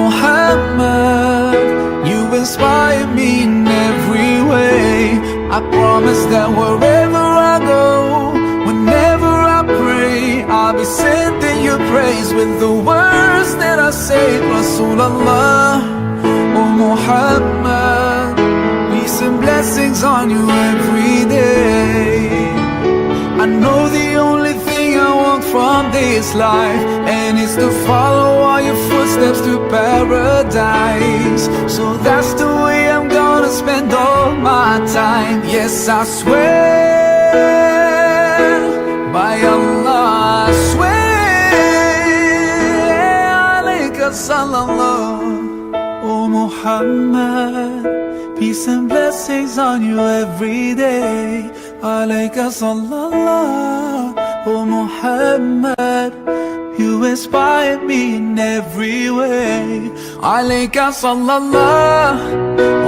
Muhammad, you inspire me in every way. I promise that wherever I go, whenever I pray, I'll be sending you praise with the words that I say. Rasulallah, oh Muhammad, peace and blessings on you every day. I know the only thing I want from this life, and it's to follow all your footsteps to paradise. So that's the way I'm gonna spend all my time. Yes, I swear, by Allah I swear, alayka sallallahu, oh Muhammad, peace and blessings on you every day. Alayka sallallahu, oh Muhammad, you inspire me in every way. Alayka sallallahu,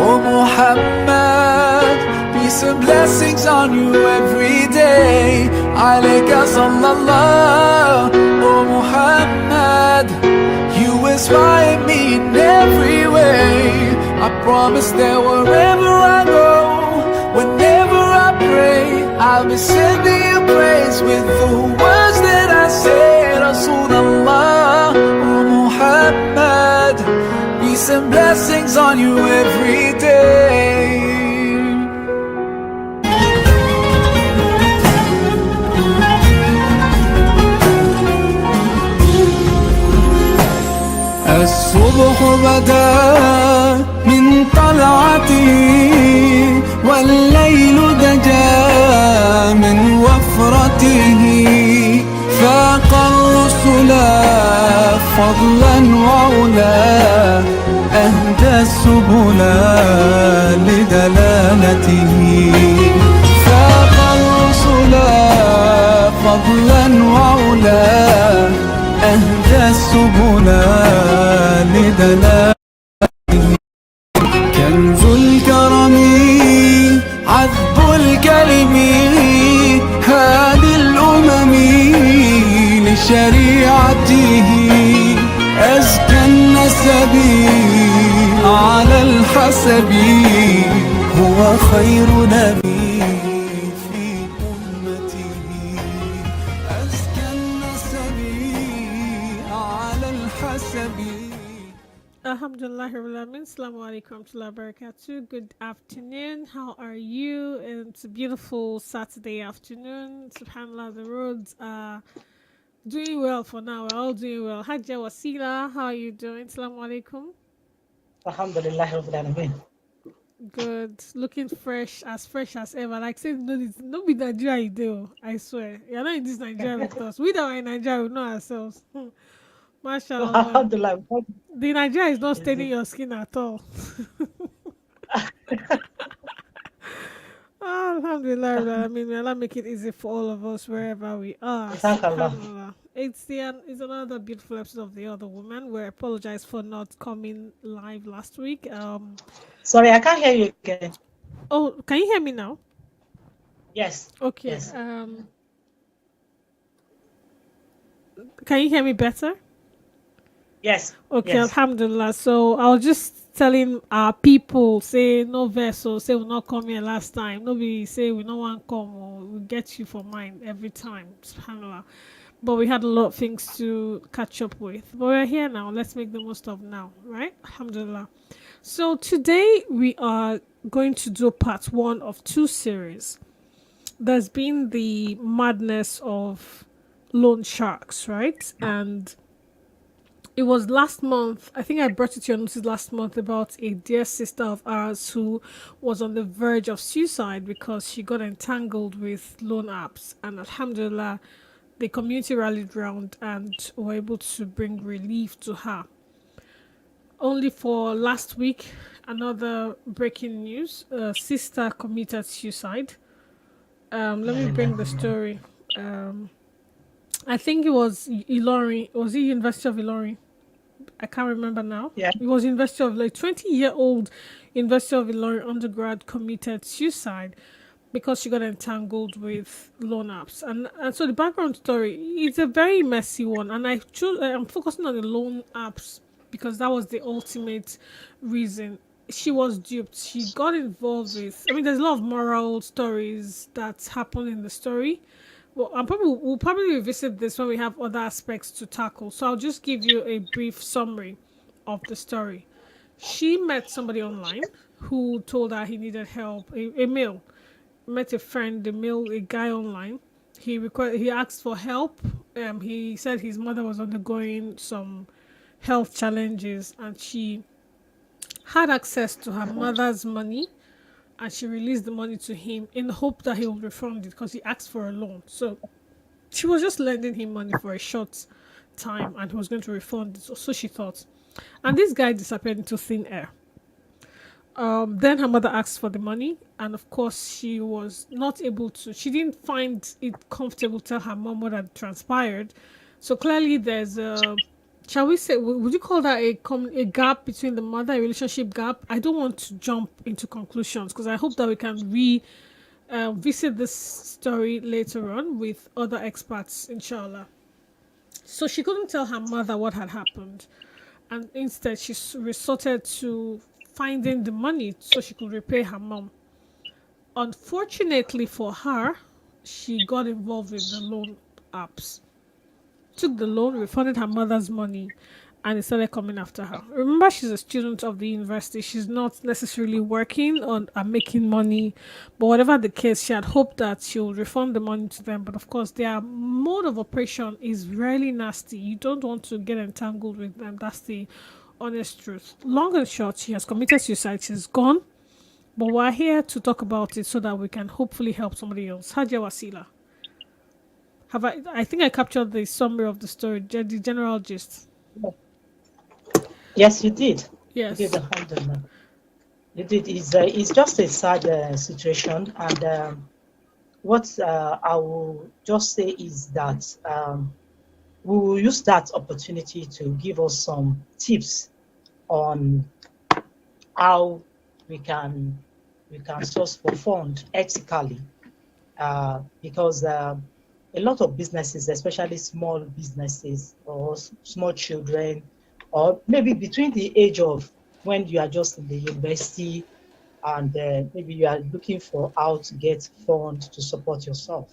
oh Muhammad, peace and blessings on you every day. Alayka sallallahu, oh Muhammad, you inspire me in every way. I promise that wherever I go, whenever I pray, I'll be sending you praise with the words that I say. Rasulallah, oh Muhammad, peace and blessings on you every day. الصبح بدا من طلعته والليل دجا من وفرته فاق الرسل فضلا وعلا أهدى السبل لدلالته فاق الرسل فضلا وعلا أهدى السبل لدلالته كنز الكرم عذب الكلم هادي الأمم لشريعته أزكى النسب على الحسب هو خير نبي في أمته أزكى النسب على الحسب. Alhamdulillah, Assalamu alaikum wa barakatuh. Good afternoon. How are you? It's a beautiful Saturday afternoon. Subhanallah, the roads are doing well for now. We're all doing well. Hajja Wasila, how are you doing? Assalamu alaikum. Alhamdulillah, Rabbil Alameen. Good. Looking fresh as ever. Like say, no be Nigeria you do. I swear. You're not in this Nigeria with us. We that are in Nigeria, we know ourselves. Mashallah. Alhamdulillah. The Nigeria is not staining your skin at all. Alhamdulillah, I mean, may Allah make it easy for all of us wherever we are. Alhamdulillah. It's another beautiful episode of The Other Woman. We apologize for not coming live last week. Sorry, I can't hear you again. Oh, can you hear me now? Yes. Okay. Yes. Can you hear me better? Yes. Okay, yes. Alhamdulillah. So I was just telling our people, say no verse, or say we'll not come here last time. Nobody say we no one come, or we get you for mine every time. Subhanallah. But we had a lot of things to catch up with. But we're here now. Let's make the most of now, right? Alhamdulillah. So today we are going to do part 1 of 2 series. There's been the madness of loan sharks, right? And it was last month, I think I brought it to your notice last month, about a dear sister of ours who was on the verge of suicide because she got entangled with loan apps. And alhamdulillah, the community rallied round and were able to bring relief to her. Only for last week, another breaking news, a sister committed suicide. Let me bring the story. I think it was Ilorin. Was it University of Ilorin? I can't remember now. Yeah. It was University of 20-year-old University of Ilorin undergrad committed suicide because she got entangled with loan apps. And so the background story is a very messy one. And I'm focusing on the loan apps because that was the ultimate reason. She was duped. She got involved with. I mean, there's a lot of moral stories that happen in the story. Well, we'll probably revisit this when we have other aspects to tackle. So I'll just give you a brief summary of the story. She met somebody online who told her he needed help. A male met a friend, a guy online. He asked for help. He said his mother was undergoing some health challenges, and she had access to her mother's money, and she released the money to him in the hope that he would refund it because he asked for a loan. So she was just lending him money for a short time, and he was going to refund it. So she thought. And this guy disappeared into thin air. Then her mother asked for the money, and of course, she was not able to. She didn't find it comfortable to tell her mom what had transpired. So clearly, there's a, shall we say, would you call that a gap between the mother, a relationship gap? I don't want to jump into conclusions because I hope that we can visit this story later on with other experts, inshallah. So she couldn't tell her mother what had happened, and instead she resorted to finding the money so she could repay her mom. Unfortunately for her, she got involved with the loan apps, took the loan, refunded her mother's money, and they started coming after her. Remember, she's a student of the university. She's not necessarily working on and making money, but whatever the case, she had hoped that she would refund the money to them. But of course, their mode of operation is really nasty. You don't want to get entangled with them. That's the honest truth. Long and short, she has committed suicide. She's gone. But we're here to talk about it so that we can hopefully help somebody else. Haja Wasila. Have I think I captured the summary of the story, the general gist. Yes, you did. Yes. You did, alhamdulillah. You did. It's just a sad situation, and what I will just say is that we will use that opportunity to give us some tips on how we can source for fund ethically, because a lot of businesses, especially small businesses or small children, or maybe between the age of when you are just in the university and maybe you are looking for how to get funds to support yourself.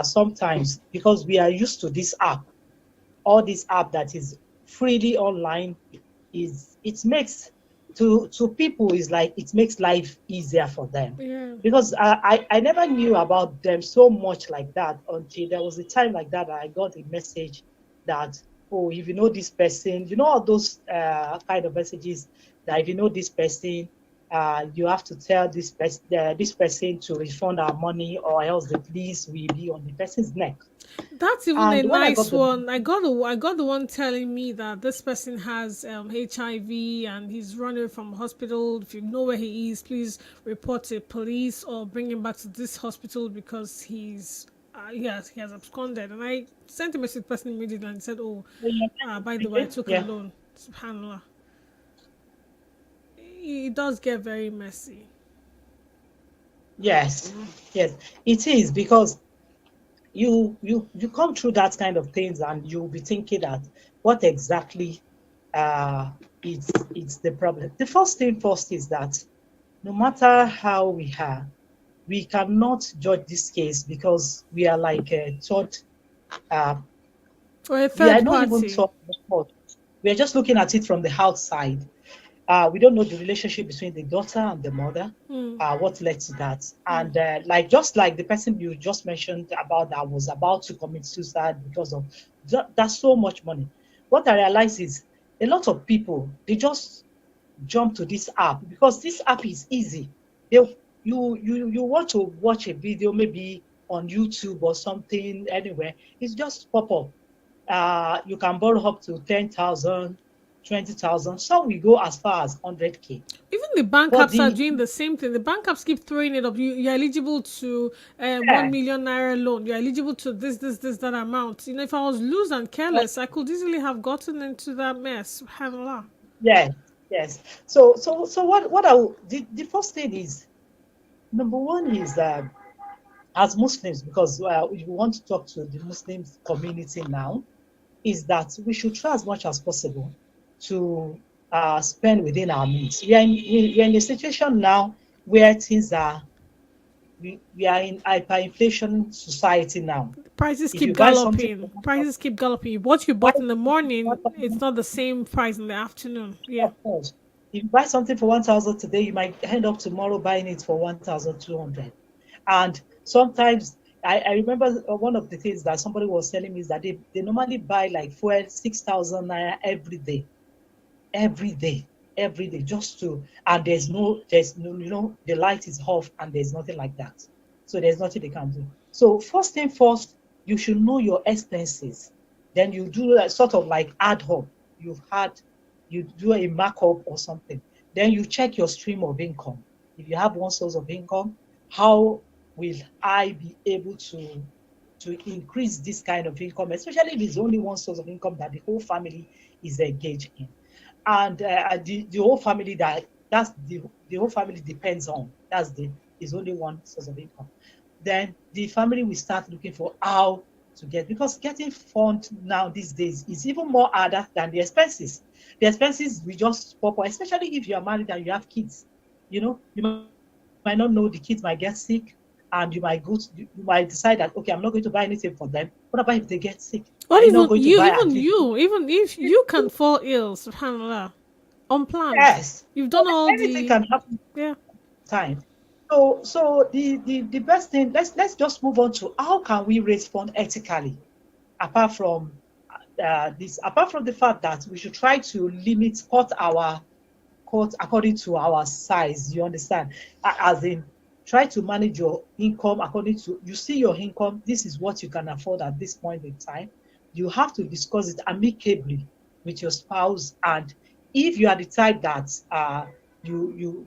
Sometimes, because we are used to this app, all this app that is freely online, it makes to people is like it makes life easier for them. Yeah. Because I never knew about them so much like that until there was a time like that I got a message that, oh, if you know this person, all those kind of messages that if you know this person, you have to tell this person to refund our money, or else the police will be on the person's neck. That's even And a when I nice got the one. I got the one telling me that this person has HIV and he's running from hospital. If you know where he is, please report to police or bring him back to this hospital because he has absconded. And I sent a message to the person immediately and said, "Oh, by the way, I took a loan." Subhanallah. It does get very messy. Yes, yes, it is, because you come through that kind of things and you'll be thinking that what exactly it's the problem. The first thing first is that no matter how we are, we cannot judge this case because we are like a third. For a We are third not even party. third. We are just looking at it from the outside. We don't know the relationship between the daughter and the mother, what led to that. And just like the person you just mentioned about that was about to commit suicide because of that's so much money. What I realize is a lot of people, they just jump to this app because this app is easy. You want to watch a video maybe on YouTube or something anywhere, it's just pop up. You can borrow up to 10,000, 20,000. Some will go as far as 100K. Even the bank But apps are doing the same thing. The bank apps keep throwing it up. You're eligible to 1 million naira loan. You're eligible to this, that amount. If I was loose and careless, I could easily have gotten into that mess. SubhanAllah. Yes. So the first thing is, number one is as Muslims, because we want to talk to the Muslim community now, is that we should try as much as possible to spend within our means. We are in a situation now where things are, we are in hyperinflation society now. Prices If keep you buy something for galloping. 1,000, Prices keep galloping. What you buy bought in the morning, it's 1,000, not the same price in the afternoon. Yeah. of course. If you buy something for 1,000 today, you might end up tomorrow buying it for 1,200. And sometimes I remember one of the things that somebody was telling me is that they normally buy like fuel 6,000 naira every day, every day, just to, and there's no, the light is off and there's nothing like that. So there's nothing they can do. So first thing first, you should know your expenses. Then you do a sort of like ad hoc. You've had, you do a markup or something. Then you check your stream of income. If you have one source of income, how will I be able to increase this kind of income, especially if it's only one source of income that the whole family is engaged in, and the whole family that's the whole family depends on. That's the is only one source of income. Then the family will start looking for how to get, because getting fund now these days is even more harder than the expenses. The expenses we just pop up, especially if you are married and you have kids. You might not know the kids might get sick, and you might decide that, okay, I'm not going to buy anything for them. What about if they get sick? Or Are you not even going to you, buy at even least? you, even if you can fall ill, subhanallah, unplanned. Yes. You've So done all anything the can happen yeah. time. So the best thing, let's just move on to how can we raise fund ethically, apart from apart from the fact that we should try to cut our cut according to our size. You understand? As in, try to manage your income according to, you see your income. This is what you can afford at this point in time. You have to discuss it amicably with your spouse. And if you are the type that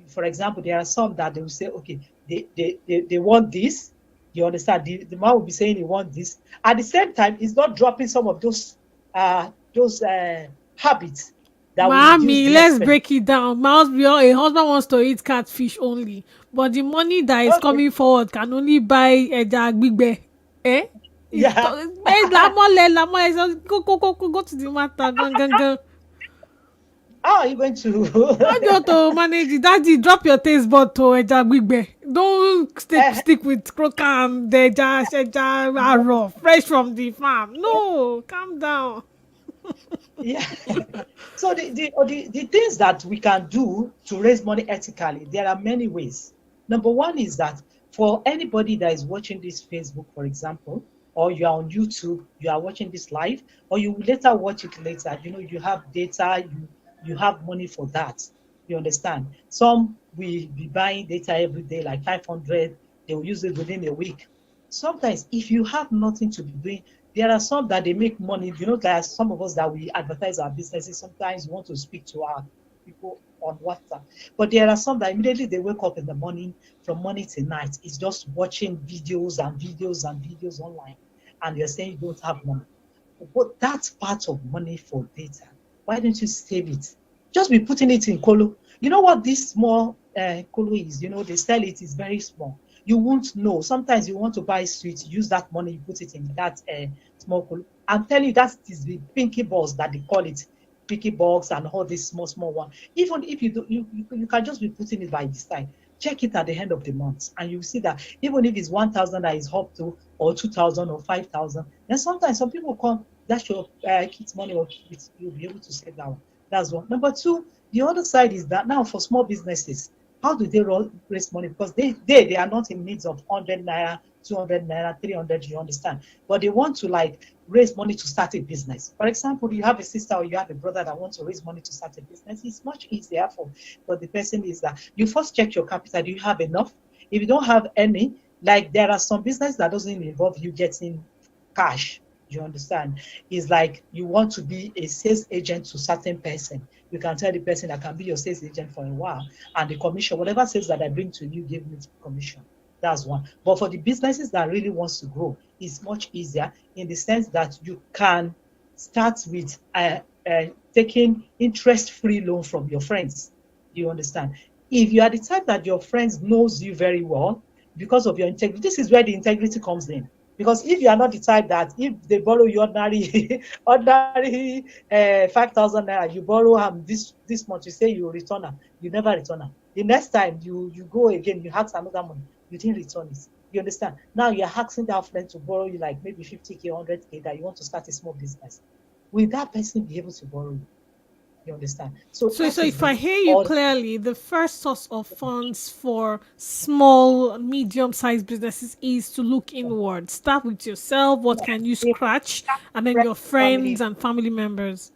for example, there are some that they will say, okay, they want this. You understand? The man will be saying he wants this. At the same time, he's not dropping some of those habits that will reduce Mommy, the let's expense. break it down. A husband wants to eat catfish only, but the money that is Okay. coming forward can only buy ẹja gbígbẹ. Eh? Yeah. Go to the matter. Gan, gan, gan. How are you going How do you to? want to manage it? Daddy, drop your taste bud to ẹja gbígbẹ. Don't stick with croaker and the ẹja raw, fresh from the farm. No, calm down. Yeah. So the things that we can do to raise money ethically, there are many ways. Number one is that for anybody that is watching this Facebook, for example, or you are on YouTube, you are watching this live, or you will later watch it later. You have data, you have money for that. You understand? Some will be buying data every day, like 500. They will use it within a week. Sometimes, if you have nothing to be doing, there are some that they make money. There are some of us that we advertise our businesses. Sometimes we want to speak to our people on WhatsApp. But there are some that immediately they wake up in the morning, from morning to night, is just watching videos and videos and videos online. And you're saying you don't have money. But that's part of money for data. Why don't you save it? Just be putting it in Kolo. You know what this small Kolo is? They sell it, it's very small. You won't know. Sometimes you want to buy sweets, use that money, you put it in that small Kolo. I'm telling you, that is the pinky balls that they call it. Pinky box and all this small one. Even if you do, you can just be putting it by this time. Check it at the end of the month, and you see that even if it's 1,000 that is up to, or 2,000 or 5,000, then sometimes some people come, that's your kids' money, or you'll be able to save that one. That's one. Number two, the other side is that now for small businesses, how do they raise money? Because they are not in needs of 100 naira, 200 naira, 300, you understand? But they want to like raise money to start a business. For example, you have a sister or you have a brother that wants to raise money to start a business. It's much easier for the person is that you first check your capital. Do you have enough? If you don't have any, like there are some business that doesn't involve you getting cash. You understand? It's like you want to be a sales agent to certain person. You can tell the person, I can be your sales agent for a while, and the commission, whatever sales that I bring to you, give me commission. That's one. But for the businesses that really wants to grow, it's much easier in the sense that you can start with taking interest-free loan from your friends. You understand? If you are the type that your friends knows you very well because of your integrity, this is where the integrity comes in. Because if you are not the type that if they borrow you ordinary ordinary 5,000 naira, you borrow this month, you say you will return am, you never return am. The next time you go again, you ask another money, you didn't return it. You understand? Now you're asking that friend to borrow you like maybe 50K, 100K, that you want to start a small business. Will that person be able to borrow you? You understand? So So that is if I the hear you all. clearly, the first source of funds for small, medium-sized businesses is to look inward. Start with yourself. What can you scratch? And then your friends Family. and family members.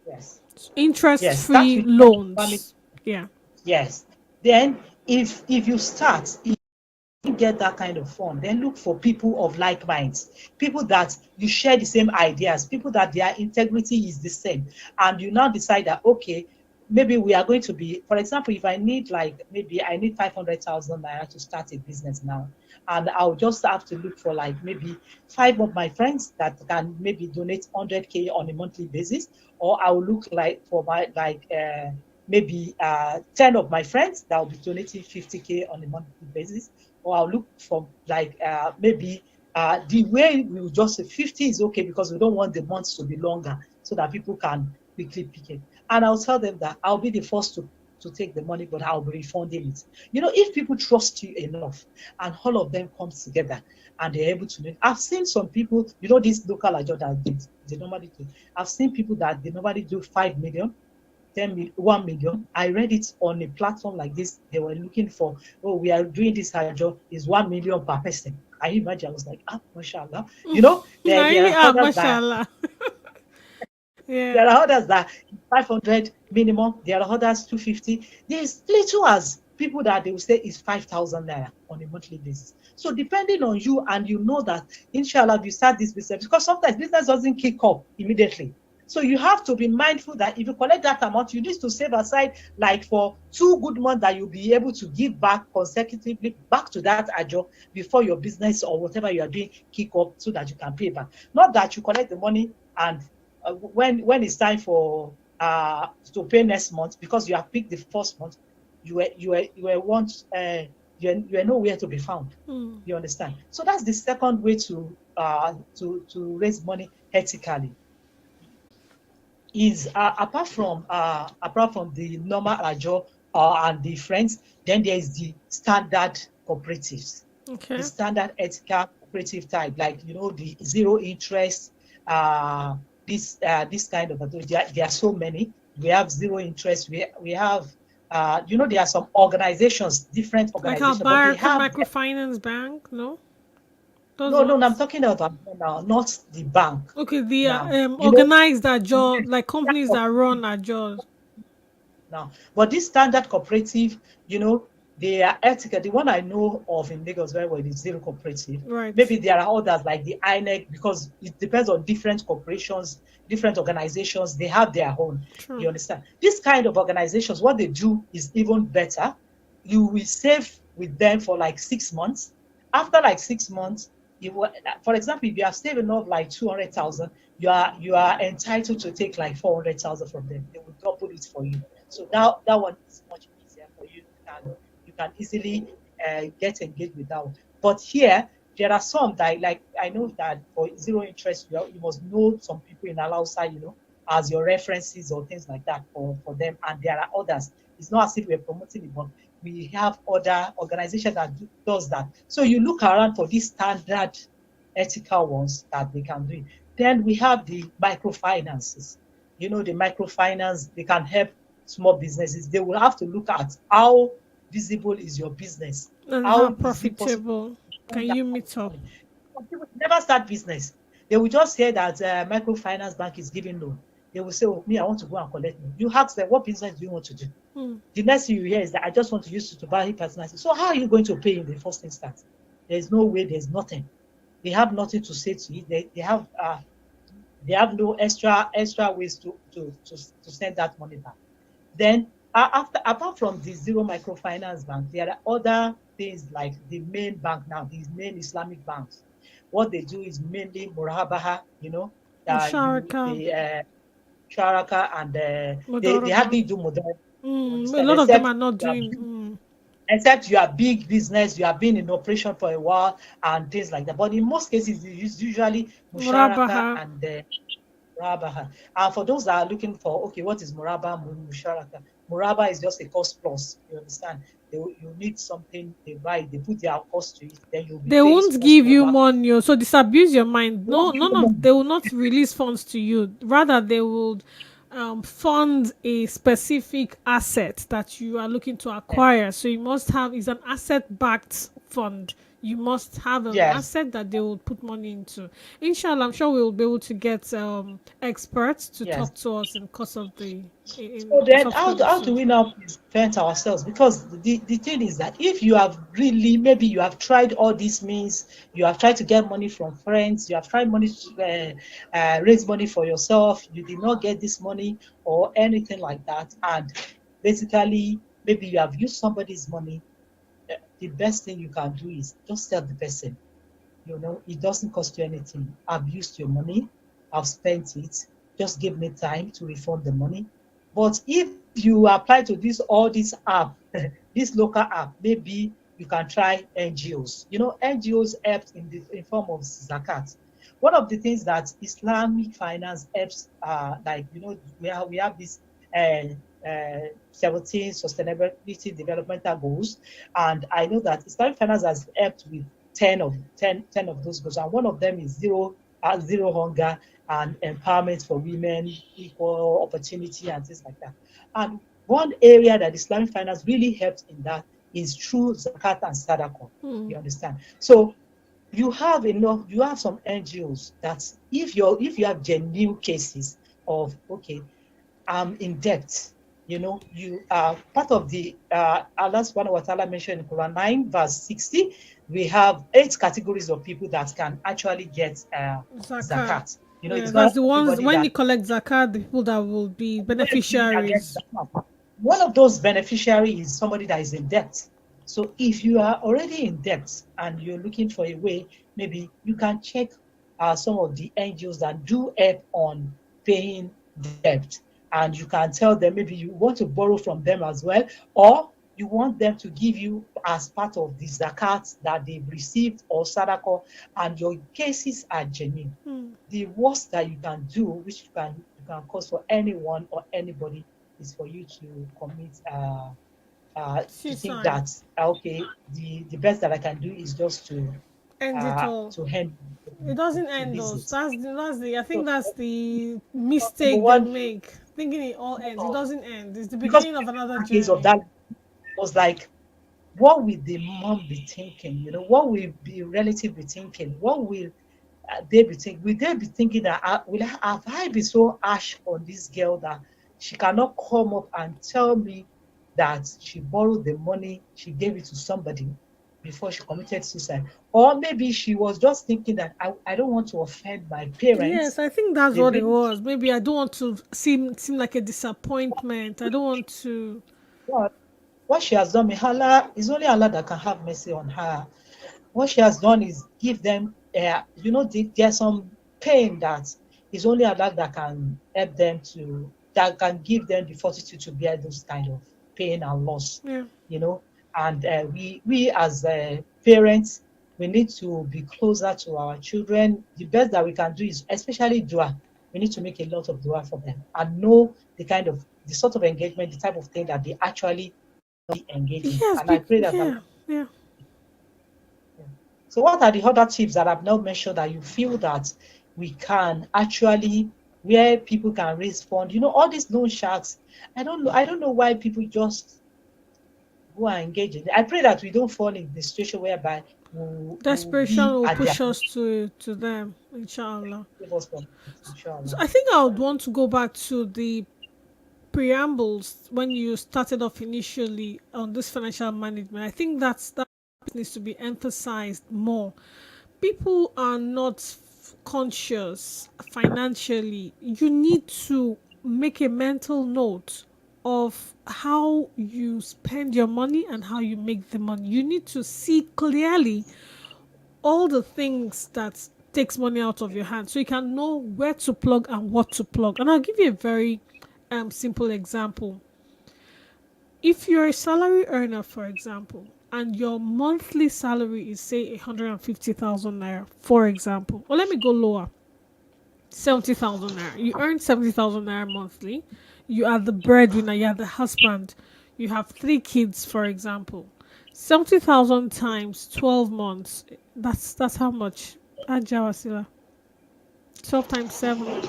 Yes. Yes. Start Interest-free with friends, family. loans. Yeah. Yes. Then if you start, you get that kind of fund, then look for people of like minds, people that you share the same ideas, people that their integrity is the same. And you now decide that, okay, maybe we are going to be, for example, if I need like, maybe I need 500,000 naira to start a business now. And I'll just have to look for like maybe 5 of my friends that can maybe donate 100K on a monthly basis. Or I'll look like for my, like, maybe 10 of my friends that will be donating 50K on a monthly basis. Or I'll look for like maybe the way we will just say 50 is okay, because we don't want the months to be longer so that people can quickly pick it. And I'll tell them that I'll be the first to take the money, but I'll be refunding it. If people trust you enough and all of them comes together and they're able to do it. I've seen some people, this local agent that they normally do. I've seen people that they normally do 5 million, 1 million. I read it on a platform like this. They were looking for, oh, we are doing this job is 1 million per person. I imagine, I was like, mashallah. There Really? are Ah, others that mashallah. Yeah. there are others that 500 minimum. There are others 250. There's little as people that they will say is 5,000 naira on a monthly basis. So depending on you, and you know that inshallah you start this business, because sometimes business doesn't kick up immediately. So you have to be mindful that if you collect that amount, you need to save aside like for 2 good months that you'll be able to give back consecutively back to that ajo before your business or whatever you are doing kick up, so that you can pay back. Not that you collect the money and when it's time for to pay next month, because you have picked the first month, you were once you are nowhere to be found. Hmm. You understand? So that's the second way to raise money ethically. Is apart from the normal ajo and the friends, then there is the standard cooperatives, the Okay. standard ethical cooperative type, like the zero interest, uh this kind of there are so many. We have zero interest, we have there are some organizations, different Like our organizations, but they Baraka have Microfinance Bank, no? Those no, no, no, I'm ones? talking about now, not the bank. Okay, the Now, organized that job, yes, like companies that run our jobs. now. But this standard cooperative, they are ethical. The one I know of in Lagos very well is Zero Cooperative. Right. Maybe there are others like the INEC, because it depends on different corporations, different organizations. They have their own. True. You understand? This kind of organizations, what they do is even better. You will save with them for like 6 months. After like 6 months, for example, if you are saving up like 200,000, you are entitled to take like 400,000 from them. They will double it for you. So that one is much easier for you. You can easily get engaged with that one. But here, there are some that, like, I know that for zero interest, you must know some people in Alausa, as your references or things like that for them. And there are others. It's not as if we're promoting it, but we have other organizations that does that. So you look around for these standard ethical ones that they can do. Then we have the microfinances. The microfinance, they can help small businesses. They will have to look at how visible is your business. And how How is it possible profitable to can earn that you kind meet of up? money? Some people never start business. They will just hear that microfinance bank is giving loan. They will say, "Oh, me, I want to go and collect loan." You ask them, "What business do you want to do?" Hmm. The next thing you hear is that, "I just want to use it to buy personal." So how are you going to pay in the first instance? There's no way. There's nothing. They have nothing to say to it. They have no extra ways to send that money back. Then apart from the zero microfinance bank, there are other things like the main bank now, these main Islamic banks. What they do is mainly murabaha, Musharaka, the sharaka, and they Modoroba. hardly do modern, you A understand, lot of them except are not you are doing. except you are big business, you have been in operation for a while and things like that. But in most cases, it's usually musharaka Murabaha. and murabaha. And for those that are looking for, okay, what is muraba, musharaka? Muraba is just a cost plus. You understand? You need something, they buy, they put their cost to it, then you'll be They paying won't small, give small you back. money. Oh, so disabuse your mind. They won't No, give none you of money. they will not release funds to you. Rather, they will fund a specific asset that you are looking to Eh, acquire. So you must have is an asset backed fund. You must have an Yes, asset that they will put money into. Inshallah, I'm sure we'll be able to get experts to yes. talk to us in course of So in then, subsequent how do episodes. we now prevent ourselves? Because the thing is that if you have really, maybe you have tried all these means, you have tried to get money from friends, you have tried money to raise money for yourself, you did not get this money or anything like that, and basically maybe you have used somebody's money, the best thing you can do is just tell the person, it doesn't cost you anything. I've used your money, I've spent it. Just give me time to refund the money. But if you apply to this all this app, this local app, maybe you can try NGOs. NGOs help in form of zakat. One of the things that Islamic finance helps, like we have this uh, 17 sustainability developmental goals, and I know that Islamic finance has helped with 10 of those goals, and one of them is zero hunger and empowerment for women, equal opportunity, and things like that. And one area that Islamic finance really helps in that is through zakat and sadaqah. Hmm. You understand? So you have some NGOs that if you have genuine cases of, okay, in debt. You are part of the Allah subhanahu wa ta'ala mentioned in Quran 9, verse 60. We have 8 categories of people that can actually get Zakat. zakat. Yeah, It's not that's the ones everybody when that you collect zakat, the people that will be gets beneficiaries. zakat. One of those beneficiaries is somebody that is in debt. So if you are already in debt and you're looking for a way, maybe you can check some of the NGOs that do help on paying debt. And you can tell them maybe you want to borrow from them as well, or you want them to give you as part of the zakat that they've received or sadaqah, and your cases are genuine. Hmm. The worst that you can do, which you can cause for anyone or anybody, is for you to commit to think Suicide. that, okay, the best that I can do is just End it all. to end It doesn't to end lease those. it. I So think that's the number mistake they one, make. Thinking it all ends. It doesn't end. It's the because beginning of another case of journey. that was like, what will the mom be thinking? What will the relative be thinking? What will they be thinking? Will they be thinking that have I been so harsh on this girl that she cannot come up and tell me that she borrowed the money, she gave it to somebody before she committed suicide? Or maybe she was just thinking that I don't want to offend my Yes, parents. I think that's They what it really was. Maybe I don't want to seem like a disappointment. I don't want to. what she has done, may Allah, is only Allah that can have mercy on her. What she has done is give them, there's some pain that is only Allah that can help them that can give them the fortitude to bear those kind of pain and loss, Yeah. you know. And we as parents, we need to be closer to our children. The best that we can do is, especially dua, we need to make a lot of dua for them and know the sort of engagement, the type of thing that they actually engage in. Yes. And I pray that Allah. Yeah. Yeah. Yeah. So what are the other tips that I've not mentioned that you feel that we can actually, where people can raise funds? All these loan sharks. I don't know why people just go and engage in it. I pray that we don't fall in the situation whereby we'll Desperation be will at their push us to them. Inshallah. save us from it, So inshallah. I think I would want to go back to the preambles when you started off initially on this financial management. I think that needs to be emphasized more. People are not conscious financially. You need to make a mental note of how you spend your money and how you make the money. You need to see clearly all the things that takes money out of your hand so you can know where to plug and what to plug. And I'll give you a very simple example. If you're a salary earner, for example, and your monthly salary is say 150,000 naira, for example, or let me go lower, 70,000 naira. You earn 70,000 naira monthly. You are the breadwinner. You are the husband. You have three kids, for example. 70,000 times 12 months. That's how much. Ajawasila. 12 times 7.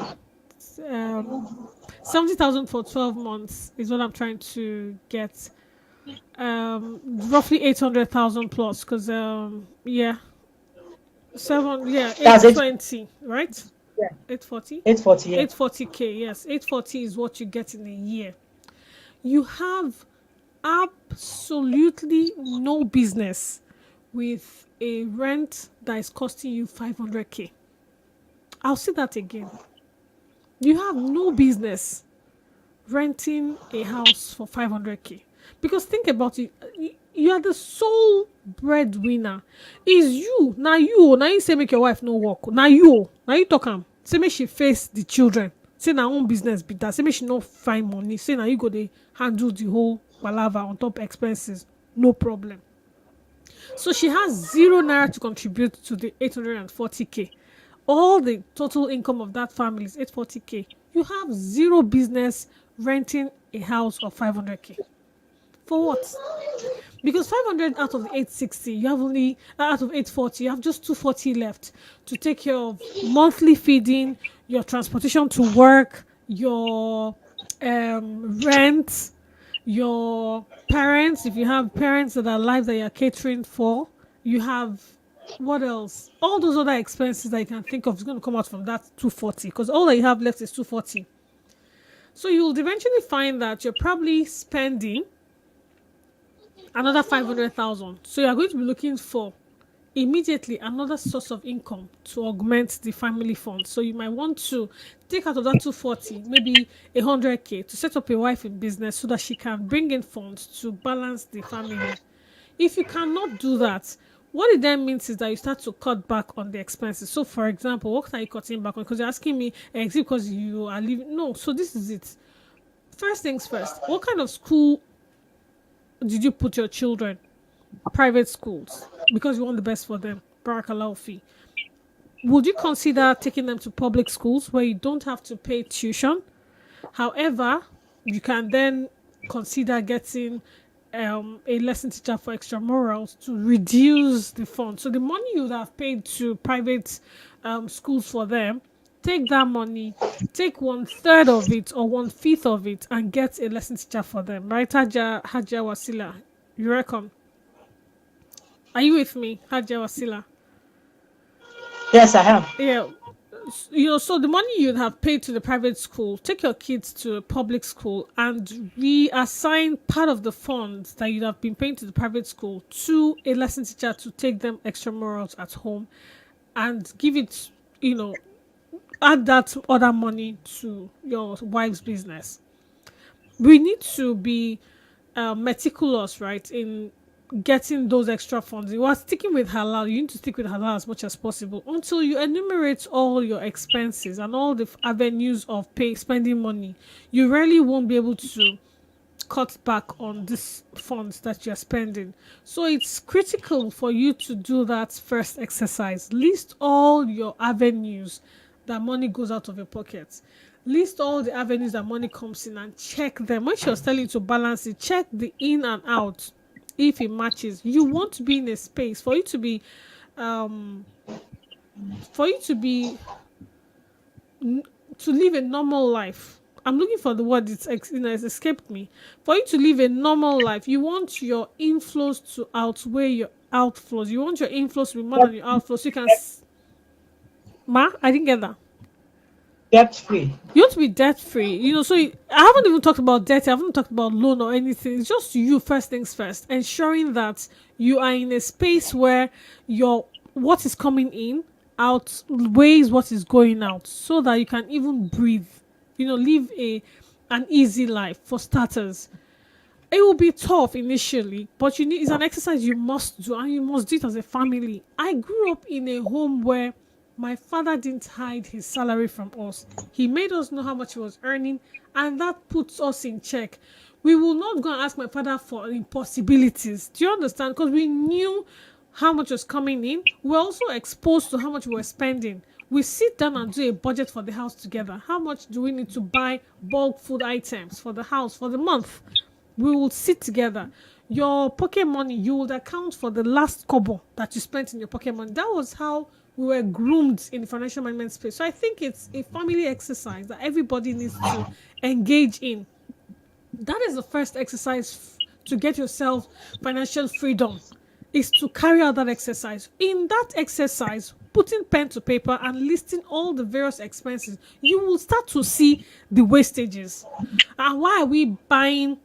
Um, 70,000 for 12 months is what I'm trying to get. Roughly 800,000 plus. Because, yeah. 8. 820, right? Yeah, 840? 840. Yeah. 840k, yes. 840 is what you get in a year. You have absolutely no business with a rent that is costing you 500k. I'll say that again. You have no business renting a house for 500k. Because think about it, you are the sole breadwinner. Is you now you say make your wife no work. Now you talk am. Say make she face the children. Say na own business be that. Say make she no find money. Say now you go dey handle the whole palava on top expenses. No problem. So she has 0 naira to contribute to the 840k. All the total income of that family is 840k. You have zero business renting a house of 500k. For what? Because 500 out of the 860, you have only out of 840, you have just 240 left to take care of monthly feeding, your transportation to work, your rent, your parents. If you have parents that are alive that you're catering for, you have what else? All those other expenses that you can think of is going to come out from that 240 because all that you have left is 240. So you'll eventually find that you're probably spending another 500,000. So you're going to be looking for immediately another source of income to augment the family fund. So you might want to take out of that 240, maybe 100k to set up a wife in business so that she can bring in funds to balance the family. If you cannot do that, what it then means is that you start to cut back on the expenses. So, for example, what are you cutting back on? Because you're asking me, is it because you are living? No. So this is it. First things first. What kind of school did you put your children? Private schools, because you want the best for them. Barakallahu fi. Would you consider taking them to public schools where you don't have to pay tuition? However, you can then consider getting a lesson teacher for extramurals to reduce the fund. So the money you would have paid to private schools for them, take that money, take 1/3 of it or 1/5 of it, and get a lesson teacher for them. Right, Haja Wasila? You reckon? Are you with me, Haja Wasila? Yes, I am. Yeah. So the money you'd have paid to the private school, take your kids to a public school and reassign part of the funds that you'd have been paying to the private school to a lesson teacher to take them extramurals at home and give it, add that other money to your wife's business. We need to be meticulous, right, in getting those extra funds. You are sticking with halal, you need to stick with halal as much as possible until you enumerate all your expenses and all the avenues of spending money. You really won't be able to cut back on these funds that you're spending. So it's critical for you to do that first exercise. List all your avenues that money goes out of your pocket. List all the avenues that money comes in and check them. When she was telling you to balance it, check the in and out. If it matches, you want to be in a space for you to be to live a normal life. I'm looking for the word, it's escaped me. For you to live a normal life, you want your inflows to outweigh your outflows. You want your inflows to be more than your outflows. So you can I didn't get that. Debt free. You want to be debt free, so I haven't even talked about debt, I haven't talked about loan or anything. It's just you, first things first, ensuring that you are in a space where what is coming in outweighs what is going out, so that you can even breathe, live an easy life. For starters, it will be tough initially, but it's an exercise you must do, and you must do it as a family. I grew up in a home where my father didn't hide his salary from us. He made us know how much he was earning, and that puts us in check. We will not go and ask my father for impossibilities. Do you understand? Because we knew how much was coming in. We're also exposed to how much we were spending. We sit down and do a budget for the house together. How much do we need to buy bulk food items for the house for the month? We will sit together. Your pocket money, you would account for the last kobo that you spent in your pocket money. That was how we were groomed in the financial management space. So I think it's a family exercise that everybody needs to engage in. That is the first exercise to get yourself financial freedom, is to carry out that exercise. In that exercise, putting pen to paper and listing all the various expenses, you will start to see the wastages. And why are we buying?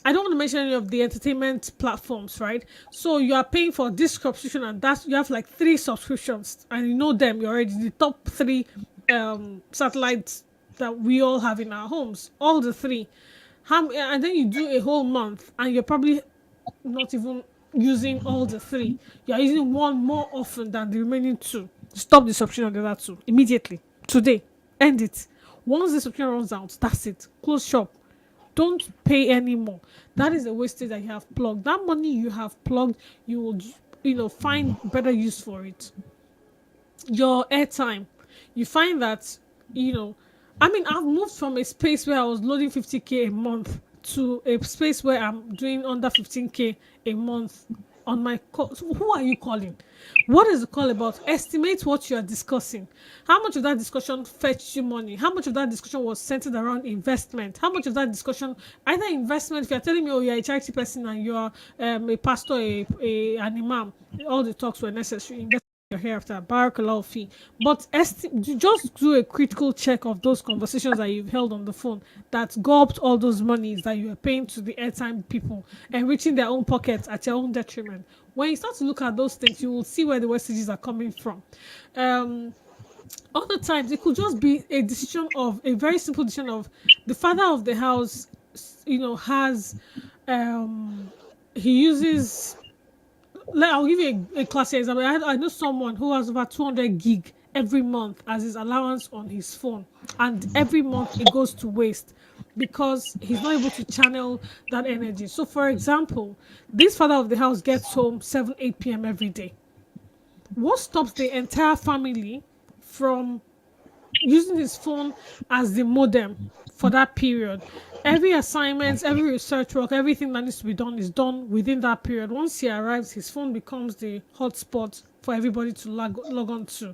I don't want to mention any of the entertainment platforms, right? So you are paying for this subscription, and that's, you have like 3 subscriptions, and you know them. You're already the top 3 satellites that we all have in our homes, all the 3. And then you do a whole month, and you're probably not even using all the 3. You're using one more often than the remaining 2. Stop the subscription on the other 2 immediately. Today. End it. Once the subscription runs out, that's it. Close shop. Don't pay anymore. That is a wastage that you have plugged. That money you have plugged, you will, find better use for it. Your airtime, you find that, I've moved from a space where I was loading 50K a month to a space where I'm doing under 15K a month on my call. So who are you calling? What is the call about? Estimate what you are discussing. How much of that discussion fetched you money? How much of that discussion was centered around investment? How much of that discussion, either investment, if you're telling me, oh, you're a charity person and you're a pastor, an imam, all the talks were necessary. Investment your hair after barakallahu fee. But just do a critical check of those conversations that you've held on the phone that gulped all those monies that you are paying to the airtime people, enriching their own pockets at your own detriment. When you start to look at those things, you will see where the wastages are coming from. Other times, it could just be a very simple decision of the father of the house, has, he uses, like, I'll give you a classic example. I know someone who has over 200 gig every month as his allowance on his phone, and every month it goes to waste because he's not able to channel that energy. So, for example, this father of the house gets home 7, 8 p.m. every day. What stops the entire family from using his phone as the modem for that period? Every assignment, every research work, everything that needs to be done is done within that period. Once he arrives, his phone becomes the hotspot for everybody to log on to.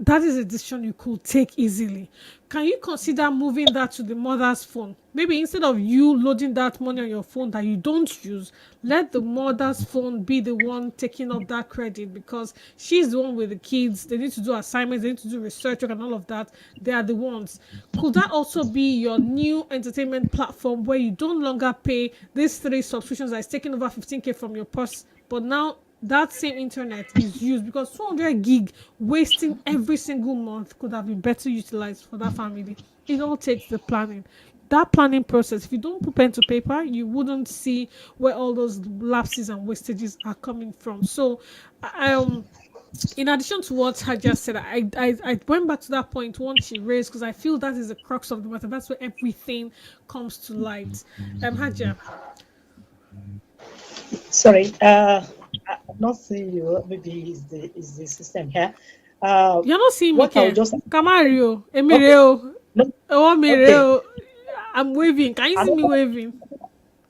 That is a decision you could take easily. Can you consider moving that to the mother's phone? Maybe instead of you loading that money on your phone that you don't use, let the mother's phone be the one taking up that credit, because she's the one with the kids. They need to do assignments, they need to do research work and all of that. They are the ones. Could that also be your new entertainment platform where you don't longer pay these 3 subscriptions that is taking over 15K from your purse, but now that same internet is used, because 200 gig wasting every single month could have been better utilized for that family. It all takes the planning. That planning process, if you don't put pen to paper, you wouldn't see where all those lapses and wastages are coming from. So, in addition to what Haja said, I went back to that point once she raised, because I feel that is the crux of the matter. That's where everything comes to light. Haja. Sorry, I'm not seeing you. Maybe is the system here. You're not seeing me, What I'll just Kamario, okay. Emireo, No, Mireo. I'm waving. Can you see me waving?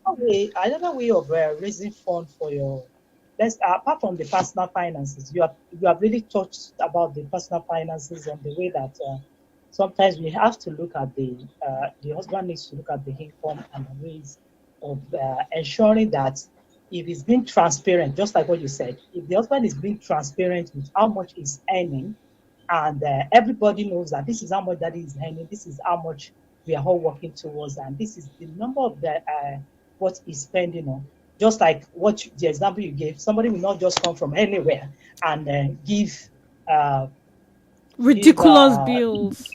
Another way of raising fund for your, let's apart from the personal finances, you have really touched about the personal finances and the way that sometimes we have to look at the husband needs to look at the income and the ways of ensuring that if he's being transparent, just like what you said, if the husband is being transparent with how much he's earning, and everybody knows that this is how much that is earning, this is how much we are all working towards, and this is the number of the what he's spending on. Just like the example you gave, somebody will not just come from anywhere and give ridiculous bills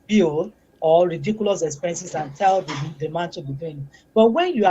bill or ridiculous expenses and tell the man to be doing. But when you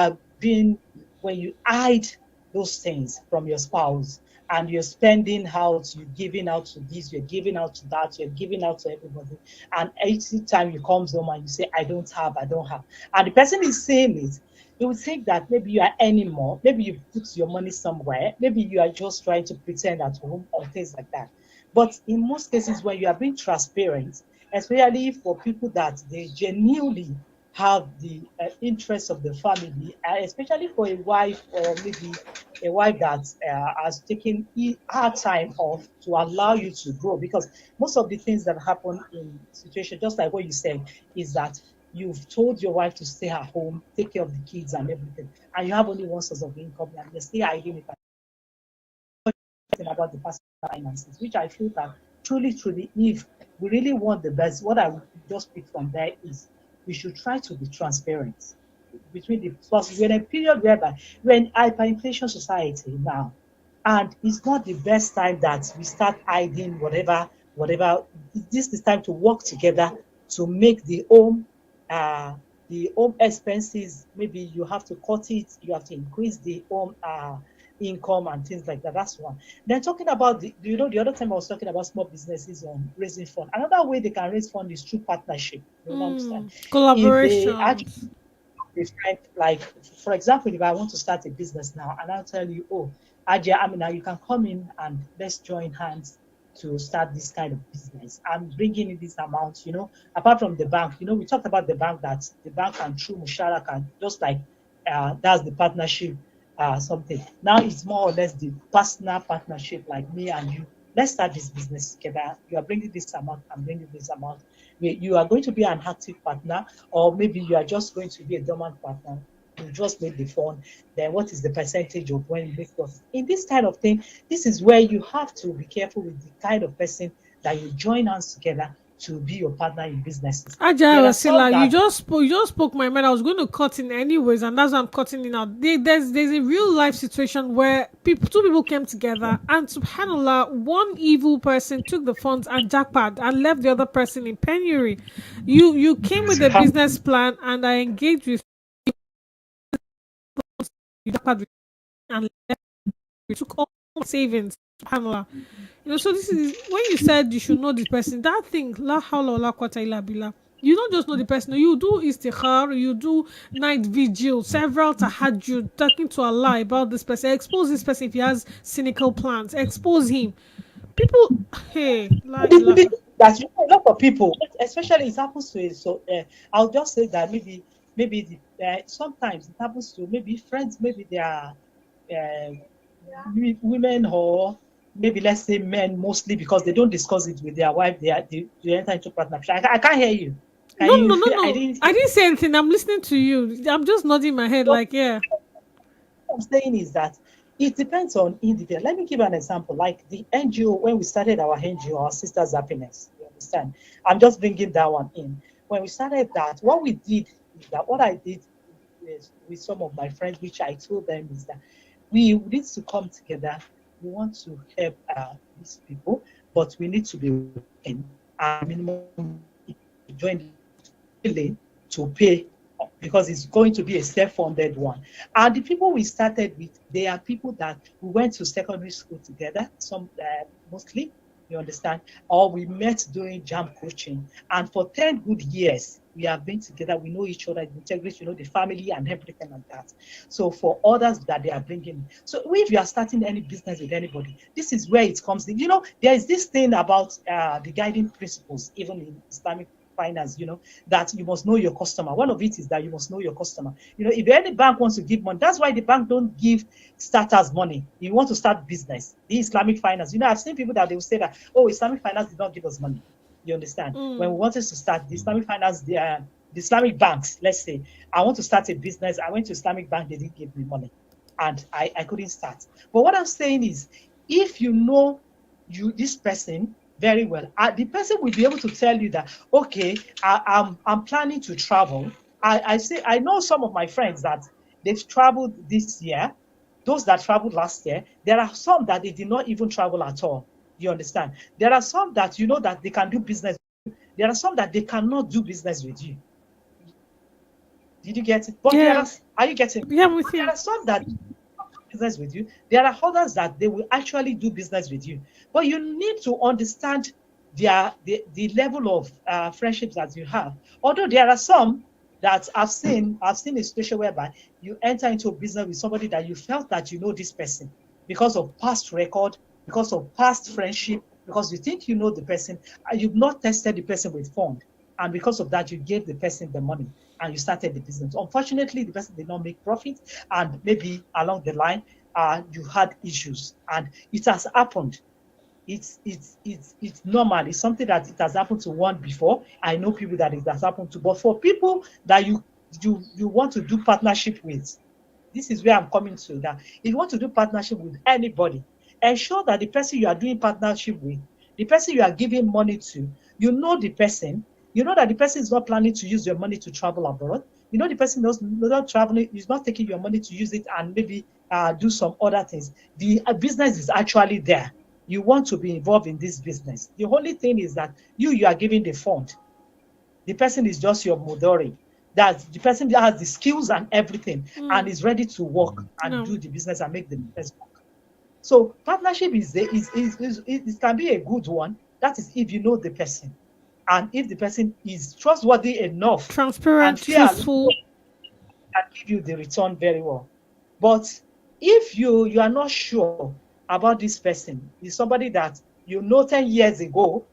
hide those things from your spouse and you're spending out, you're giving out to this, you're giving out to that, you're giving out to everybody. And every time you come home and you say, I don't have. And the person is saying it, you would think that maybe you are earning more, maybe you put your money somewhere, maybe you are just trying to pretend at home or things like that. But in most cases, when you are being transparent, especially for people that they genuinely have the interest of the family, especially for a wife or maybe a wife that has taken her time off to allow you to grow. Because most of the things that happen in situation, just like what you said, is that you've told your wife to stay at home, take care of the kids and everything, and you have only one source of income, and you're still hiding it about the personal finances, which I feel that truly, truly, if we really want the best, what I would just pick from there is we should try to be transparent between the plus we're in a period whereby we're in hyperinflation society now, and it's not the best time that we start hiding whatever. This is time to work together to make uh the home expenses. Maybe you have to cut it, you have to increase the home income and things like that. That's one. Then talking about the other time I was talking about small businesses on raising fund. Another way they can raise fund is through partnership. You understand? If they actually Collaborations. friend, like for example, if I want to start a business now and I'll tell you, oh, Ajia Amina, you can come in and let's join hands to start this kind of business. I'm bringing in this amount, apart from the bank. We talked about the bank, that the bank and through Musharaka, just like that's the partnership something. Now it's more or less the personal partnership, like me and you. Let's start this business together. You are bringing this amount, I'm bringing this amount. You are going to be an active partner, or maybe you are just going to be a dormant partner. You just made the fund. Then what is the percentage of when you make profit? In this kind of thing, this is where you have to be careful with the kind of person that you join hands together to be your partner in businesses. Ajay There are some Wasila, that you just spoke my mind. I was going to cut in anyways, and that's why I'm cutting in out. There's a real life situation where two people came together, and subhanallah, one evil person took the funds and jackpot and left the other person in penury. You came with a business plan, and I engaged with you jackpot with- and left. We took all my savings. Subhanallah. So this is when you said you should know the person. That thing, la hawla wa la quwwata illa billah. You don't just know the person. You do istikhar, you do night vigil, several tahajjud, talking to Allah about this person. Expose this person if he has cynical plans. Expose him. People, hey, la ilaha. that a lot of people, especially it happens to it. So I'll just say that maybe sometimes it happens to maybe friends, maybe they are uh, women, or maybe let's say men mostly, because they don't discuss it with their wife. They enter into partnership. I can't hear you. Can No, no, you? no, I no. didn't I hear. didn't say anything. I'm listening to you. I'm just nodding my head like, yeah. What I'm saying is that it depends on individual. Let me give an example. Like the NGO, when we started our NGO, our Sisters Happiness, you understand? I'm just bringing that one in. When we started that, what we did is that what I did with some of my friends, which I told them is that we need to come together. We want to help these people, but we need to be working at minimum to join willing to pay, because it's going to be a self-funded one. And the people we started with, they are people that we went to secondary school together, some mostly, you understand, or we met during jam coaching. And for 10 good years, we have been together. We know each other, integrity, the family and everything like that. So for others that they are bringing. So if you are starting any business with anybody, this is where it comes in. There is this thing about the guiding principles, even in Islamic finance, that you must know your customer. One of it is that you must know your customer. If any bank wants to give money, that's why the bank don't give starters money. You want to start business, the Islamic finance. I've seen people that they will say that, oh, Islamic finance did not give us money. You understand? When we wanted to start the Islamic finance, the Islamic banks, let's say, I want to start a business. I went to Islamic bank, they didn't give me money, and I couldn't start. But what I'm saying is, if you know this person very well, the person will be able to tell you that, okay, I'm planning to travel. I know some of my friends that they've traveled this year. Those that traveled last year, there are some that they did not even travel at all. You understand? There are some that that they can do business. There are some that they cannot do business with you. Did you get it? But Yeah. are you getting it? Yeah, I'm with But there you. are some that business with you. There are others that they will actually do business with you. But you need to understand the level of friendships that you have. Although there are some that I've seen a situation whereby you enter into a business with somebody that you felt that you know this person because of past record, because of past friendship, because you think you know the person, and you've not tested the person with fund. And because of that, you gave the person the money and you started the business. Unfortunately, the person did not make profit, and maybe along the line, you had issues, and it has happened. It's normal. It's something that it has happened to one before. I know people that it has happened to, but for people that you want to do partnership with, this is where I'm coming to. That if you want to do partnership with anybody, ensure that the person you are doing partnership with, the person you are giving money to, you know the person. You know that the person is not planning to use your money to travel abroad. You know the person knows not traveling, is not taking your money to use it and maybe do some other things. The business is actually there. You want to be involved in this business. The only thing is that you are giving the fund. The person is just your modori. That the person that has the skills and everything and is ready to work and No. do the business and make the business work. So partnership it can be a good one. That is if you know the person and if the person is trustworthy enough and Transparent, fair, truthful. can give you the return very well. But if you are not sure about this person, is somebody that you know 10 years ago,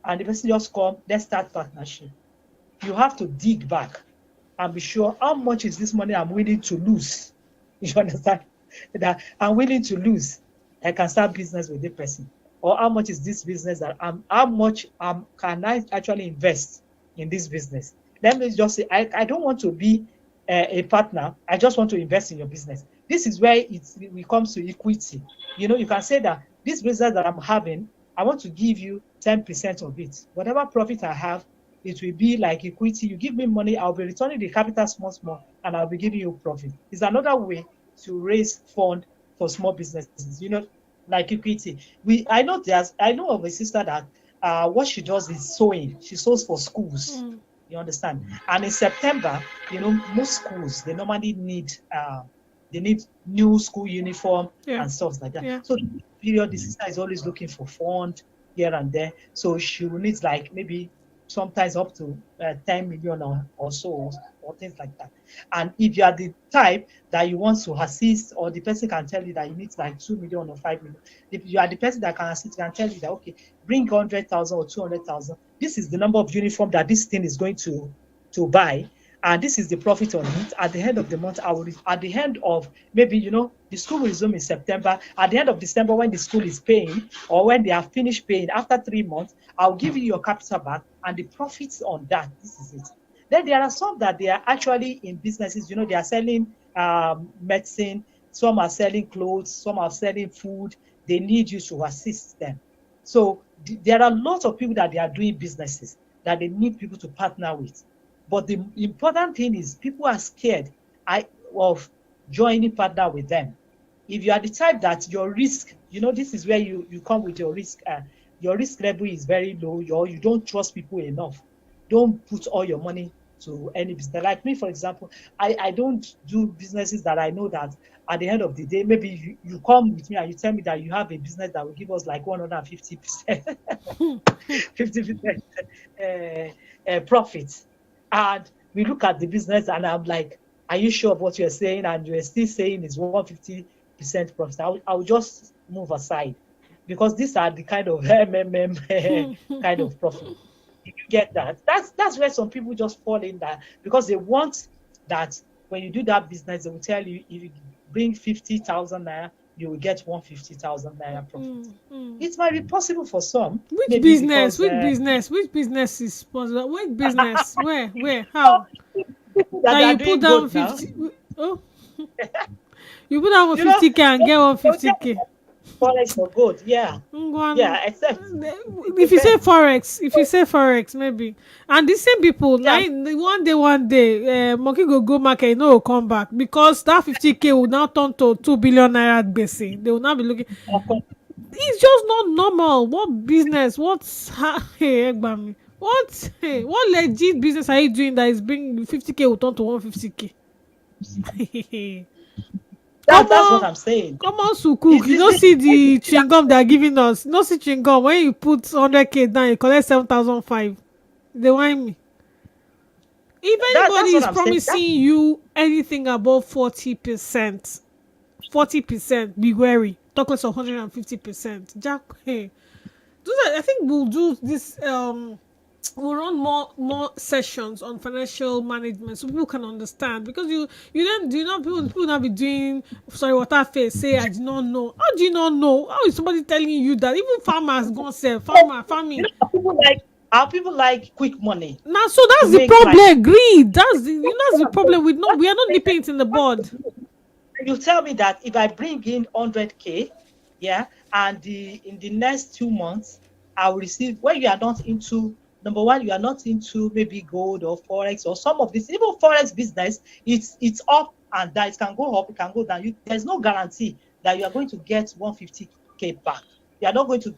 and the person just come, let's start partnership. You have to dig back and be sure how much is this money I'm willing to lose. You understand? That I'm willing to lose. I can start business with this person. Or how much is this business that how much can I actually invest in this business? Let me just say, I don't want to be a partner. I just want to invest in your business. This is where it comes to equity. You can say that this business that I'm having, I want to give you 10% of it. Whatever profit I have, it will be like equity. You give me money, I'll be returning the capital small, and I'll be giving you profit. It's another way to raise fund for small businesses. Like equity. I know of a sister that what she does is sewing. She sews for schools. You understand? And in September, most schools they normally need new school uniform Yeah. and stuff like that. Yeah. So the period, the sister is always looking for fund here and there. So she will need like maybe sometimes up to 10 million or so, or things like that. And if you are the type that you want to assist, or the person can tell you that you need like 2 million or 5 million, if you are the person that can assist, can tell you that, okay, bring 100,000 or 200,000. This is the number of uniform that this thing is going to buy. And this is the profit on it. At the end of the month, at the end of maybe, the school will resume in September. At the end of December, when the school is paying, or when they have finished paying after 3 months, I'll give you your capital back and the profits on that. This is it. Then there are some that they are actually in businesses, they are selling medicine, some are selling clothes, some are selling food. They need you to assist them. So there are lots of people that they are doing businesses that they need people to partner with. But the important thing is people are scared of joining partner with them. If you are the type that your risk, this is where you come with your risk. Your risk level is very low. You don't trust people enough. Don't put all your money to any business. Like me, for example, I don't do businesses that I know that at the end of the day, maybe you come with me and you tell me that you have a business that will give us like 150%, 50% profit. And we look at the business and I'm like, are you sure of what you're saying? And you're still saying is 150% profit. I'll just move aside because these are the kind of kind of profit. If you get that, that's where some people just fall in that because they want that when you do that business, they will tell you if you bring 50,000 naira, you will get 150,000 naira profit. It might be possible for some. Which Maybe business? because Which business? Which business is possible? Which business? Where? How? that That they are you put doing down good now. 50. Oh, you put down You know, 50K and get they'll tell 150K. you forex for good. Yeah, Ngwanu. yeah. Except it If you say depends. forex, maybe. And the same people, Yeah, like one day, monkey go market, go come back because that 50K will now turn to 2 billion naira basic. They will now be looking. of course. It's just not normal. What business? Hey, Egbami? What legit business are you doing that is bringing 50K will turn to 150K? That's what Common, I'm saying. common sukuk. Is You this don't see the this chewing gum they are giving us. You don't see chewing gum when you put 100K down, you collect 7,005. They whine me. If that's anybody what is I'm saying. promising you anything above 40%, 40%, be wary. Talk less of 150%. Jack, hey, I think we'll do this. We'll run more sessions on financial management so people can understand, because you then do not people not be doing sorry water face say I do not know. How do you not know? How is somebody telling you that? Even farmers gonna sell You farming. know, how people like quick money Now so to that's the make like. problem. Greed. That's the problem with no we are not nipping it in the bud. You tell me that if I bring in 100K, yeah, and in the next 2 months, I will receive, when you are not into, number one, you are not into maybe gold or forex or some of this, even forex business, it's up and down. It can go up, it can go down. There's no guarantee that you are going to get 150K back. You are not going to.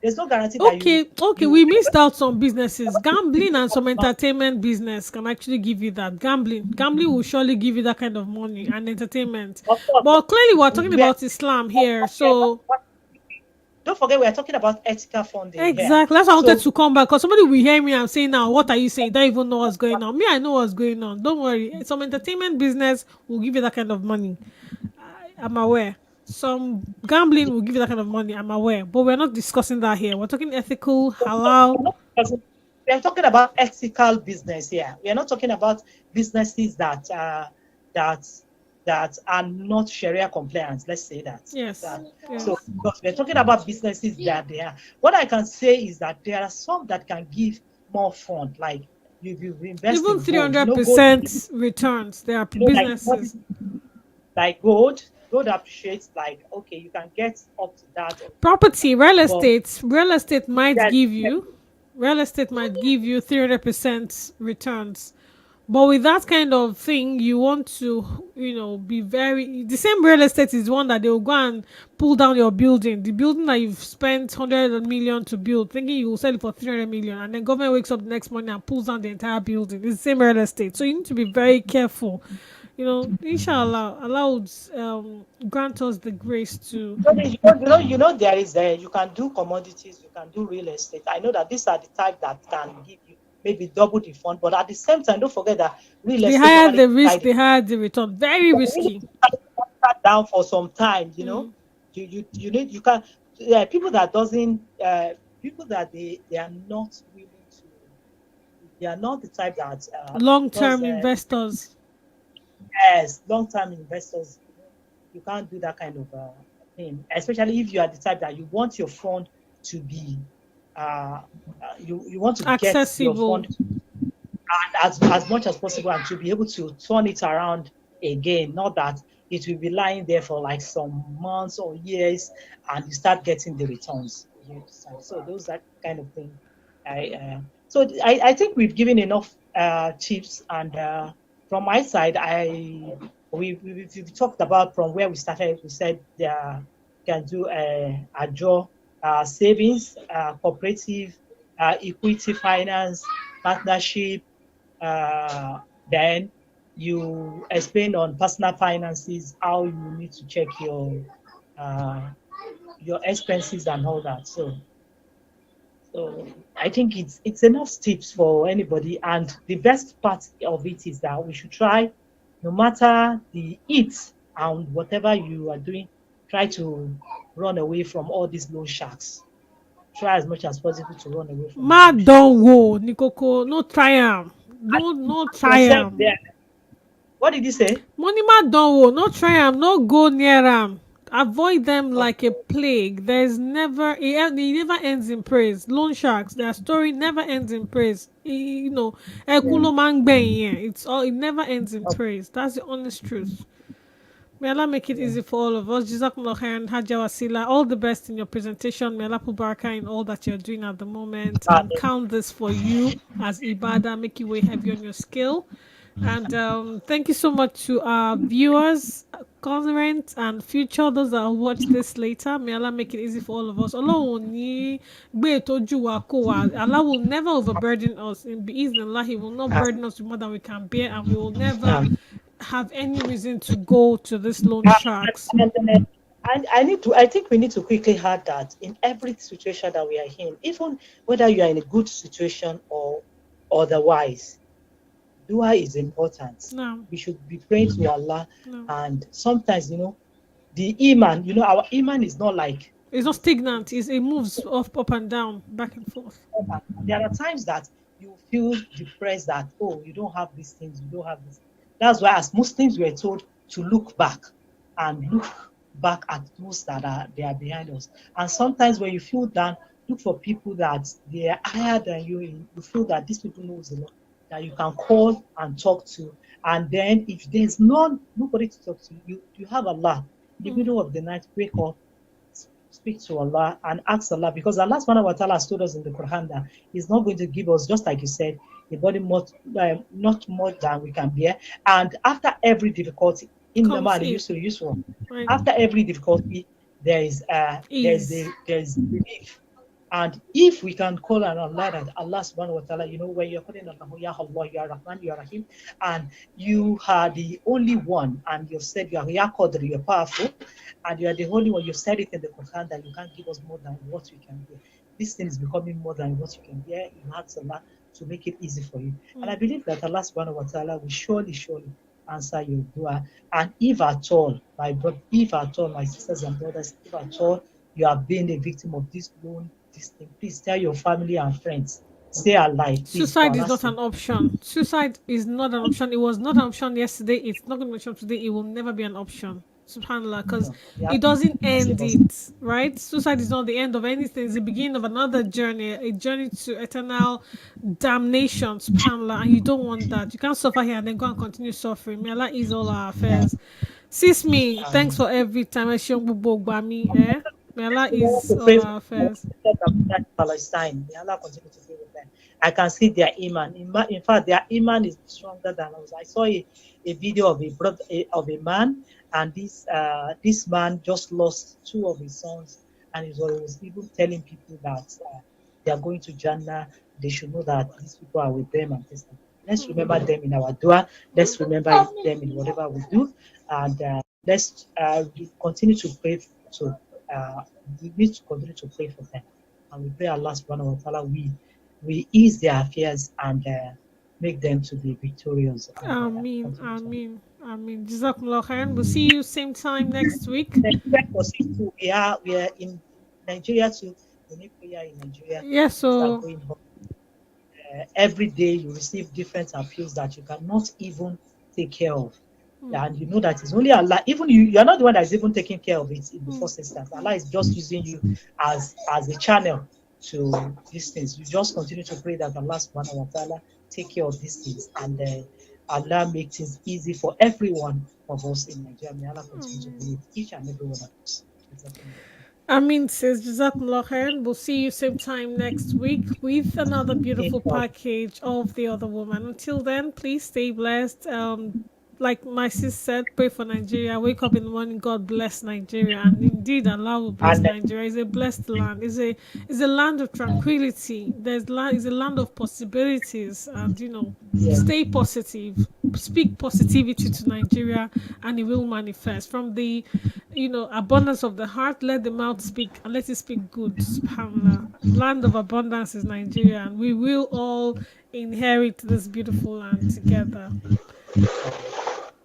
There's no guarantee that Okay, you we missed out some businesses. Gambling and some entertainment business can actually give you that. Gambling will surely give you that kind of money and entertainment. of course. But clearly, we're talking We are, about Islam here, so don't forget we are talking about ethical funding here. exactly. That's why I wanted So to come back because somebody will hear me and say, "Now, what are you saying? Don't even know what's going on." Me, I know what's going on. Don't worry. Some entertainment business will give you that kind of money. I'm aware. Some gambling will give you that kind of money. I'm aware, but we're not discussing that here. We're talking ethical, halal. we are talking about ethical business here. We are not talking about businesses that that are not Sharia compliant. Let's say that. Yes, So yes. because we're talking about businesses that they are. What I can say is that there are some that can give more fund, like you invest Even in three gold. You hundred know, gold. percent returns. There are businesses. Like gold. Gold appreciates. Like okay, you can get up to that. Property, real But estate. Real estate might that give you. Real estate might give you 300% returns. But with that kind of thing, you want to, be very. The same real estate is one that they will go and pull down your building. The building that you've spent 100 million to build, thinking you will sell it for 300 million, and then government wakes up the next morning and pulls down the entire building. It's the same real estate. So you need to be very careful. Inshallah, Allah would grant us the grace to. there is you can do commodities, you can do real estate. I know that these are the type that can give you maybe double the fund, but at the same time, don't forget that real The estate higher normally the risk, carry the higher the return. Very risky. that down for some time. Mm. You need you can people that doesn't people that they are not willing to, they are not the type that does Long-term investors. yes, long-term investors. You can't do that kind of thing, especially if you are the type that you want your fund to be, you want to get your Accessible. fund as much as possible and to be able to turn it around again, not that it will be lying there for like some months or years and you start getting the returns. You understand? So those that kind of thing. I think we've given enough tips and from my side, we've talked about from where we started. We said there can do a draw savings, cooperative, equity finance, partnership. Uh, then you explain on personal finances how you need to check uh, your expenses and all that. So I think it's enough tips for anybody. And the best part of it is that we should try, no matter the it and whatever you are doing, try to run away from all these loan sharks. Try as much as possible to run away from the Ma loan don sharks. wo Nikoko. No try am. No try Yourself am. there. What did you say? Money ma don wo. No try am. No go near am. Avoid them Of like a plague. There's never it never ends in praise. Loan sharks, their story never ends in praise. Ekulo man gbẹ̀yìn. It's all, it never ends in of praise. That's the honest truth. May Allah make it easy for all of us. Jazakumullah khairan, Hajja Wasila. All the best in your presentation. May Allah put barakah in all that you're doing at the moment and count this for you as ibadah. Make you way heavy on your skill. And thank you so much to our viewers, current and future, those that will watch this later. May Allah make it easy for all of us. Allah will never overburden us. In Biiznillah, He will not burden us with more than we can bear, and we will never have any reason to go to this loan sharks. And I need to. I think we need to quickly add that in every situation that we are in, even whether you are in a good situation or otherwise, dua is important. No, We should be praying to Allah, no. and sometimes the iman. Our iman is not like It's not stagnant. It moves up and down, back and forth. there are times that you feel depressed that, oh, you don't have these things, you don't have this. That's why as Muslims we are told to look back and look back at those that are behind us. And sometimes when you feel down, look for people that they are higher than you. You feel that these people knows a lot that you can call and talk to. And then if there's nobody to talk to, you have Allah. In the middle of the night, wake up, speak to Allah and ask Allah, because Allah subhanahu wa ta'ala has told us in the Quran that He's not going to give us, just like you said, a body not more than we can bear. And after every difficulty, in the man use one. Right. After every difficulty, there is relief. And if we can call on Allah, that Allah subhanahu wa ta'ala, when you're calling on Allah, Ya Allah, Ya Rahman, Ya Rahim, and you are the only one, and you've said you are Ya Qadr, you're powerful, and you are the only one, you've said it in the Quran that you can't give us more than what we can bear. This thing is becoming more than what you can bear. You ask Allah to make it easy for you. And I believe that Allah subhanahu wa ta'ala will surely answer your dua. And if at all, my sisters and brothers, if at all you are being a victim of this loan, this thing, please tell your family and friends. Stay alive. Please, suicide is not an option. Suicide is not an option. It was not an option yesterday. It's not going to be an option today. It will never be an option. Subhanallah, because it doesn't end it, right? Suicide is not the end of anything. It's the beginning of another journey, a journey to eternal damnation, subhanallah, and you don't want that. You can't suffer here and then go and continue suffering. May Allah ease all our affairs. Sis me, thanks for every time. May Allah ease all our affairs. Palestine. May Allah continue to be with them. I can see their iman. In fact, their iman is stronger than ours. I saw a video of a man, and this man just lost two of his sons, and he was even telling people that they are going to Jannah. They should know that these people are with them and this. Let's remember them in our dua. Let's remember them in whatever we do, and let's continue to pray. We need to continue to pray for them, and we pray Allah subhanahu wa ta'ala we ease their affairs and make them to be victorious. Ameen. Jazakumullah khairan. We'll see you same time next week. We are in Nigeria too. We need prayer in Nigeria. Yes, so every day you receive different appeals that you cannot even take care of. And you know that it's only Allah. Even you are not the one that is even taking care of it in the first instance. Allah is just using you as a channel to these things. You just continue to pray that Allah subhanahu wa ta'ala take care of these things, and Allah make things easy for every one of us in Nigeria. May Allah continue to be with each and every one of us. Amin says Jazakumullah khairan. We'll see you same time next week with another beautiful package of The Other Woman. Until then, please stay blessed. Like my sis said, pray for Nigeria. Wake up in the morning, God bless Nigeria, and indeed Allah will bless Nigeria. It's a blessed land. It's a land of tranquility. It's a land of possibilities, and stay positive. Speak positivity to Nigeria, and it will manifest. From the abundance of the heart, let the mouth speak, and let it speak good. SubhanAllah. Land of abundance is Nigeria, and we will all inherit this beautiful land together.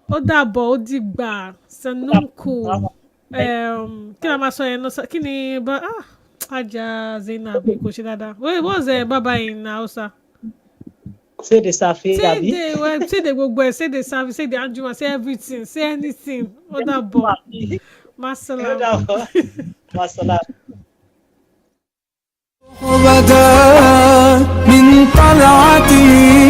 Ó dàbọ̀, ó dìgbà, Sanunku. Kí la máa sọ yẹn náà? Kí ni Ajá Zainab kò ṣe dáadáa. What's Baba in Hausa? Say the Safi, say the gbogbo ẹ̀, say the Safi, say the Anjuma, say everything, say anything. Ó dàbọ̀. Masalam. Masalam. وبدا من طلعته